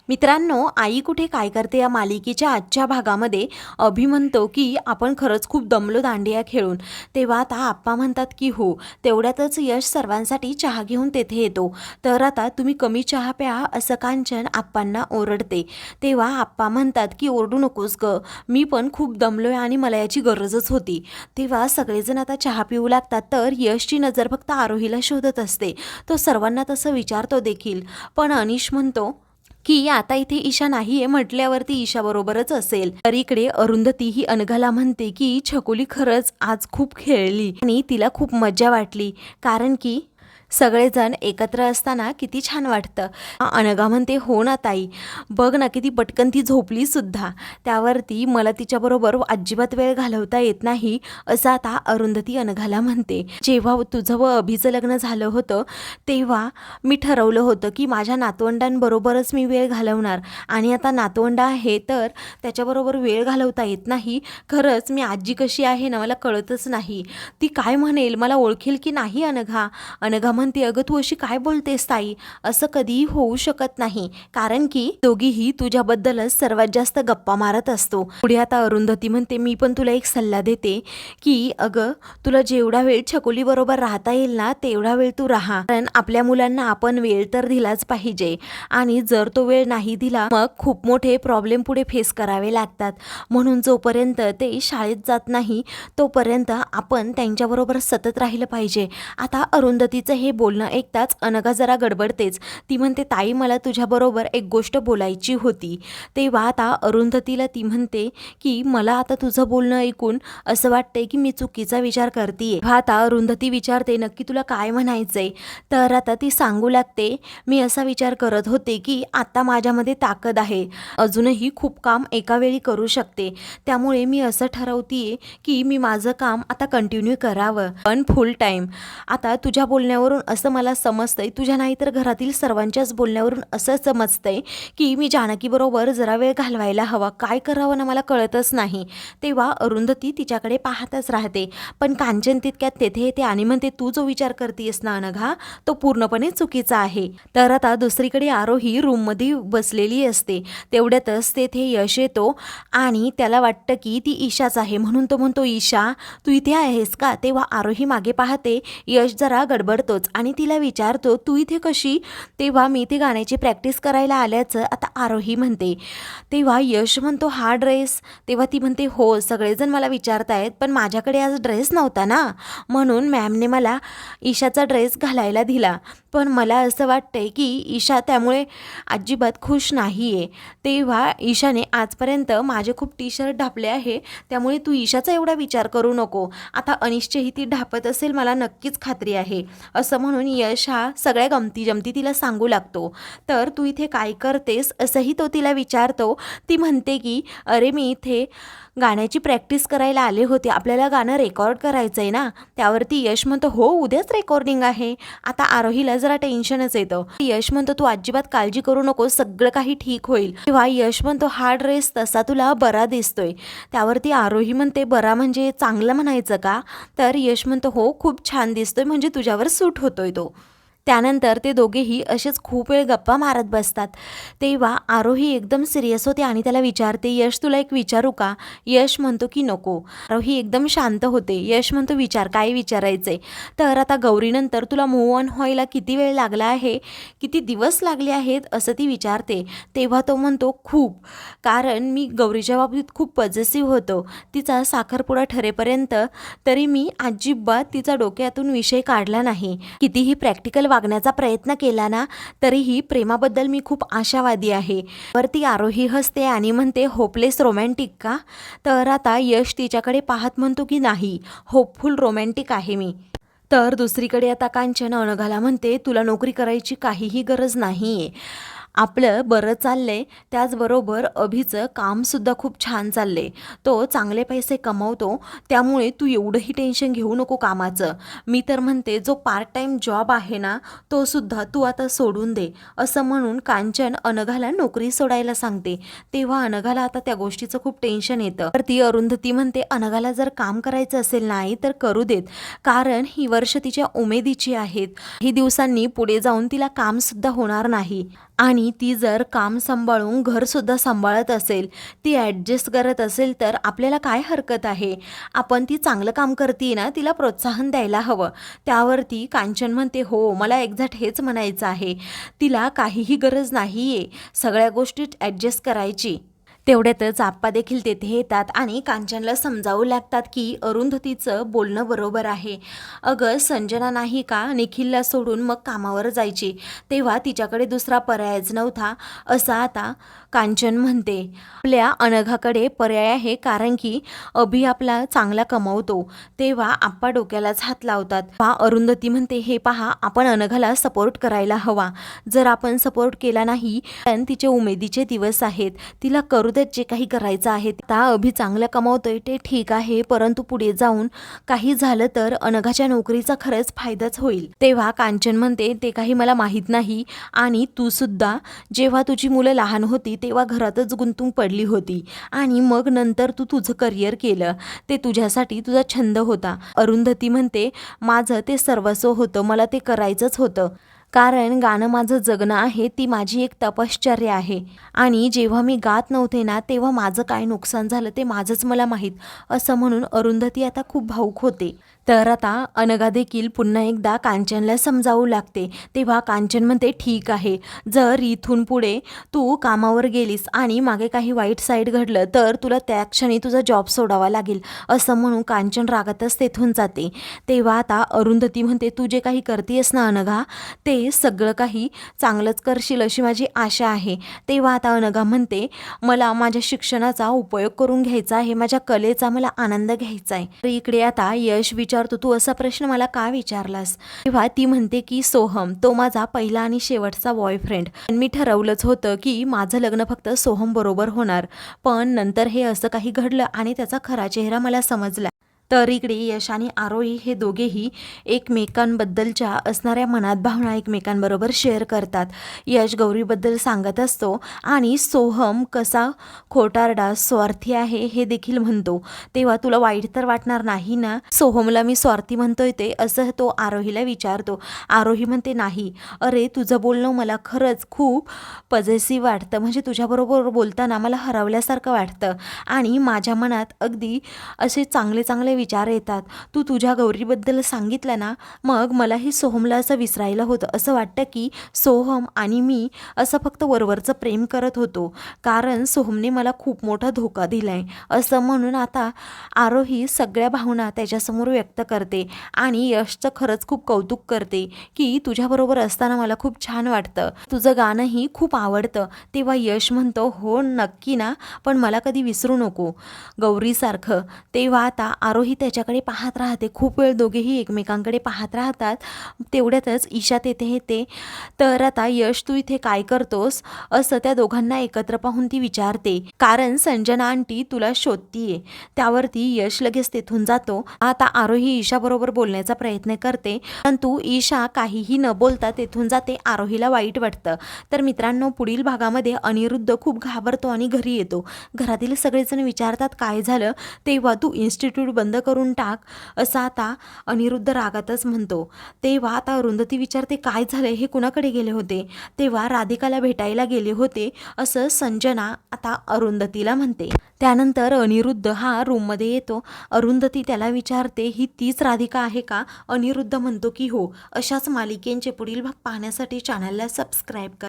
मित्रांनो, आई कुठे काय करते या मालिकेच्या आजच्या भागामध्ये अभि म्हणतो की आपण खरंच खूप दमलो दांडिया खेळून. तेव्हा आता आप्पा म्हणतात की हो. तेवढ्यातच यश सर्वांसाठी चहा घेऊन तेथे येतो. तर आता तुम्ही कमी चहा प्या असं कांचन आप्पांना ओरडते. तेव्हा आप्पा म्हणतात की ओरडू नकोस ग, मी पण खूप दमलोय आणि मला याची गरजच होती. तेव्हा सगळेजण आता चहा पिऊ लागतात. तर यशची नजर फक्त आरोहीला शोधत असते. तो सर्वांना तसं विचारतो देखील, पण अनिश म्हणतो की आता इथे ईशा नाहीये म्हटल्यावरती ईशा बरोबरच असेल. तर इकडे अरुंधती ही अनघाला म्हणते की छकुली खरंच आज खूप खेळली आणि तिला खूप मज्जा वाटली, कारण की सगळेजण एकत्र असताना किती छान वाटतं. अनघा म्हणते हो ना ताई, बघ ना किती पटकन ती झोपली सुद्धा. त्यावरती मला तिच्याबरोबर अजिबात वेळ घालवता येत नाही असं आता अरुंधती अनघाला म्हणते. जेव्हा तुझं व अभिचं लग्न झालं होतं तेव्हा मी ठरवलं होतं की माझ्या नातवंडांबरोबरच मी वेळ घालवणार, आणि आता नातवंड आहे तर त्याच्याबरोबर वेळ घालवता येत नाही. खरंच मी आजी कशी आहे ना मला कळतच नाही. ती काय म्हणेल, मला ओळखेल की नाही अनघा. अनघा म्हणते अगं तू अशी काय बोलतेस ताई, असं कधीही होऊ शकत नाही, कारण की दोघीही तुझ्याबद्दलच सर्वात जास्त गप्पा मारत असतो. पुढे आता अरुंधती म्हणते मी पण तुला एक सल्ला देते की अगं तुला जेवढा वेळ छकुली बरोबर राहता येईल ना तेवढा वेळ तू राहा, कारण आपल्या मुलांना आपण वेळ तर दिलाच पाहिजे, आणि जर तो वेळ नाही दिला मग खूप मोठे प्रॉब्लेम पुढे फेस करावे लागतात. म्हणून जोपर्यंत ते शाळेत जात नाही तोपर्यंत आपण त्यांच्याबरोबर सतत राहिलं पाहिजे. आता अरुंधतीचं हे बोलणं ऐकताच अनघा जरा गडबडतेच. ती म्हणते ताई मला तुझ्याबरोबर एक गोष्ट बोलायची होती. तेव्हा आता अरुंधतीला ती म्हणते की मला आता तुझं बोलणं ऐकून असं वाटतंय की मी चुकीचा विचार करतीये. आता अरुंधती विचारते नक्की तुला काय म्हणायचंय. तर आता ती सांगू लागते मी असा विचार करत होते की आता माझ्यामध्ये ताकद आहे, अजूनही खूप काम एका वेळी करू शकते, त्यामुळे मी असं ठरवतीये की मी माझं काम आता कंटिन्यू करावं, पण फुल टाईम. आता तुझ्या बोलण्यावरून असं मला समजतंय, तुझ्या नाही तर घरातील सर्वांच्याच बोलण्यावरून असं समजतंय की मी जानकीबरोबर जरा वेळ घालवायला हवा. काय करावं ना मला कळतच नाही. तेव्हा अरुंधती तिच्याकडे पाहतच राहते, पण कांचन तितक्यात तेथे येते आणि म्हणते तू जो विचार करतेस ना अनघा तो पूर्णपणे चुकीचा आहे. तर आता दुसरीकडे आरोही रूममध्ये बसलेली असते. तेवढ्यातच तेथे यश येतो आणि त्याला वाटतं की ती ईशाच आहे, म्हणून तो म्हणतो ईशा तू इथे आहेस का. तेव्हा आरोही मागे पाहते. यश जरा गडबडतोच आणि तिला विचारतो तू इथे कशी. तेव्हा मी इथे गाण्याची प्रॅक्टिस करायला आल्याचं आता आरोही म्हणते. तेव्हा यश म्हणतो हा ड्रेस. तेव्हा ती म्हणते हो सगळेजण मला विचारतायत पण माझ्याकडे आज ड्रेस नव्हता ना, म्हणून मॅमने मला ईशाचा ड्रेस घालायला दिला, पण मला असं वाटतंय की ईशा त्यामुळे अजिबात खुश नाही आहे. तेव्हा ईशाने आजपर्यंत माझे खूप टी शर्ट ढापले आहे, त्यामुळे तू ईशाचा एवढा विचार करू नको. आता अनिशचेही ती ढापत असेल मला नक्कीच खात्री आहे, असं म्हणून यश हा सगळ्या गमती जमती तिला सांगू लागतो. तर तू इथे काय करतेस असंही तो तिला विचारतो. ती म्हणते की अरे मी इथे गाण्याची प्रॅक्टिस करायला आले होते, आपल्याला गाणं रेकॉर्ड करायचं आहे ना. त्यावरती यश म्हणतो हो उद्याच रेकॉर्डिंग आहे. आता आरोहीला जरा टेन्शनच येतं. यश म्हणतो तू अजिबात काळजी करू नको, सगळं काही ठीक होईल. तेव्हा यश म्हणतो हा ड्रेस तसा तुला बरा दिसतोय. त्यावरती आरोही म्हणते बरा म्हणजे चांगलं म्हणायचं का. तर यश म्हणतो हो खूप छान दिसतोय, म्हणजे तुझ्यावर सूट होतोय तो. त्यानंतर ते दोघेही असेच खूप वेळ गप्पा मारत बसतात. तेव्हा आरोही एकदम सिरियस होते आणि त्याला विचारते यश तुला एक विचारू का. यश म्हणतो की नको. आरोही एकदम शांत होते. यश म्हणतो विचार काय विचारायचंय. तर आता गौरीनंतर तुला मूव्ह ऑन व्हायला किती वेळ लागला आहे, किती दिवस लागले आहेत असं ती विचारते. तेव्हा तो म्हणतो खूप, कारण मी गौरीच्या बाबतीत खूप पॉझिटिव्ह होतो. तिचा साखरपुडा ठरेपर्यंत तरी मी अजिबात तिचा डोक्यातून विषय काढला नाही. कितीही प्रॅक्टिकल वागण्याचा प्रयत्न केला ना तरीही प्रेमाबद्दल मी खूप आशावादी आहे. वरती आरोही हसते आणि म्हणते होपलेस रोमॅन्टिक का. तर आता यश तिच्याकडे पाहत म्हणतो की नाही होपफुल रोमॅन्टिक आहे मी. तर दुसरीकडे आता कांचन अनघाला म्हणते तुला नोकरी करायची काहीही गरज नाही आहे, आपलं बरं चाललंय, त्याचबरोबर अभिचं कामसुद्धा खूप छान चाललंय, तो चांगले पैसे कमवतो, त्यामुळे तू एवढंही टेन्शन घेऊ नको कामाचं. मी तर म्हणते जो पार्ट टाईम जॉब आहे ना तो सुद्धा तू आता सोडून दे, असं म्हणून कांचन अनघाला नोकरी सोडायला सांगते. तेव्हा अनघाला आता त्या गोष्टीचं खूप टेन्शन येतं. तर ती अरुंधती म्हणते अनघाला जर काम करायचं असेल नाही तर करू देत, कारण ही वर्ष तिच्या उमेदीची आहेत. काही दिवसांनी पुढे जाऊन तिला कामसुद्धा होणार नाही. आणि ती जर काम सांभाळून घरसुद्धा सांभाळत असेल, ती ॲडजस्ट करत असेल, तर आपल्याला काय हरकत आहे? आपण ती चांगलं काम करते ना, तिला प्रोत्साहन द्यायला हवं. त्यावरती कांचन म्हणते, हो, मला एक्झॅक्ट हेच म्हणायचं आहे. तिला काहीही गरज नाही आहे सगळ्या गोष्टी ॲडजस्ट करायची. तेवढ्यातच आप्पा देखील तेथे येतात आणि कांचनला समजावू लागतात की अरुंधतीचं बोलणं बरोबर आहे. अगं, संजना नाही का निखिलला सोडून मग कामावर जायची, तेव्हा तिच्याकडे दुसरा पर्यायच नव्हता असं आता कांचन म्हणते. आपल्या अनघाकडे पर्याय आहे, कारण की अभि आपला चांगला कमावतो. तेव्हा आप्पा डोक्यालाच हात लावतात. अरुंधती म्हणते, हे पहा, आपण अनघाला सपोर्ट करायला हवा. जर आपण सपोर्ट केला नाही, पण तिचे उमेदीचे दिवस आहेत, तिला करू देत जे काही करायचं आहे. आता अभि चांगलं कमावतोय ते ठीक आहे, परंतु पुढे जाऊन काही झालं तर अनघाच्या नोकरीचा खरंच फायदाच होईल. तेव्हा कांचन म्हणते, ते काही मला माहीत नाही, आणि तू सुद्धा जेव्हा तुझी मुलं लहान होती तेव्हा घरातच गुंतून पडली होती, आणि मग नंतर तू तुझं करिअर केलं. ते तुझ्यासाठी तुझा छंद होता. अरुंधती म्हणते, माझं ते सर्वस्व होतं, मला ते करायचंच होतं, कारण गाणं माझं जगणं आहे, ती माझी एक तपश्चर्या आहे. आणि जेव्हा मी गात नव्हते ना, तेव्हा माझं काय नुकसान झालं ते माझंच मला माहीत, असं म्हणून अरुंधती आता खूप भावूक होते. तर आता अनघा देखील पुन्हा एकदा कांचनला समजावू लागते. तेव्हा कांचन म्हणते, ठीक आहे, जर इथून पुढे तू कामावर गेलीस आणि मागे काही वाईट साईड घडलं तर तुला त्या क्षणी तुझा जॉब सोडावा लागेल, असं म्हणून कांचन रागातच तेथून जाते. तेव्हा आता अरुंधती म्हणते, तू जे काही करतेस ना अनघा, ते सगळं काही चांगलंच करशील अशी माझी आशा आहे. तेव्हा आता अनघा म्हणते, मला माझ्या शिक्षणाचा उपयोग करून घ्यायचा आहे, माझ्या कलेचा मला आनंद घ्यायचा आहे. तर इकडे आता यश विचारतो, तू असा प्रश्न मला का विचारलास? तेव्हा ती म्हणते की सोहम, तो माझा पहिला आणि शेवटचा बॉयफ्रेंड. मी ठरवलंच होतं की माझं लग्न फक्त सोहम बरोबर होणार, पण नंतर हे असं काही घडलं आणि त्याचा खरा चेहरा मला समजला. तर इकडे यश आणि आरोही हे दोघेही एकमेकांबद्दलच्या असणाऱ्या मनात भावना एकमेकांबरोबर शेअर करतात. यश गौरीबद्दल सांगत असतो आणि सोहम कसा खोटारडा स्वार्थी आहे हे देखील म्हणतो. तेव्हा तुला वाईट तर वाटणार नाही ना, सोहमला मी स्वार्थी म्हणतोय ते, असं तो आरोहीला विचारतो. आरोही म्हणते, नाही, अरे तुझं बोलणं मला खरंच खूप पॉझिटिव्ह वाटतं, म्हणजे तुझ्याबरोबर बोलताना मला हरवल्यासारखं वाटतं आणि माझ्या मनात अगदी असे चांगले चांगले विचार येतात. तू तुझ्या गौरीबद्दल सांगितलं ना, मग मलाही सोहमला असं विसरायला होतं. असं वाटतं की सोहम आणि मी असं फक्त वरवरचं प्रेम करत होतो, कारण सोहमने मला खूप मोठा धोका दिलाय, असं म्हणून आता आरोही सगळ्या भावना त्याच्यासमोर व्यक्त करते आणि यशचं खरंच खूप कौतुक करते की तुझ्याबरोबर असताना मला खूप छान वाटतं, तुझं गाणंही खूप आवडतं. तेव्हा यश म्हणतो, हो नक्की ना, पण मला कधी विसरू नको गौरीसारखं. तेव्हा आता आरोही त्याच्याकडे पाहत राहते. खूप वेळ दोघेही एकमेकांकडे पाहत राहतात. तेवढ्यातच ईशा तेथे येते. तर आता यश, तू इथे काय करतोस, असं त्या दोघांना एकत्र पाहून ती विचारते, कारण संजना आंटी तुला शोधतीये. त्यावरती यश लगेच तेथून जातो. आता आरोही ईशाबरोबर बोलण्याचा प्रयत्न करते, परंतु ईशा काहीही न बोलता तेथून जाते. आरोहीला वाईट वाटतं. तर मित्रांनो, पुढील भागामध्ये अनिरुद्ध खूप घाबरतो आणि घरी येतो. घरातील सगळेजण विचारतात, काय झालं? तेव्हा तू इन्स्टिट्यूट बंद करून टाक, असं आता अनिरुद्ध रागातच म्हणतो. तेव्हा आता अरुंधती विचारते, काय झालं, हे कुणाकडे गेले होते? तेव्हा राधिकाला भेटायला गेले होते, असं संजना आता अरुंधतीला म्हणते. त्यानंतर अनिरुद्ध हा रूममध्ये येतो. अरुंधती त्याला विचारते, ही तीच राधिका आहे का? अनिरुद्ध म्हणतो की हो. अशाच मालिकेंचे पुढील भाग पाहण्यासाठी चॅनलला सबस्क्राईब करा.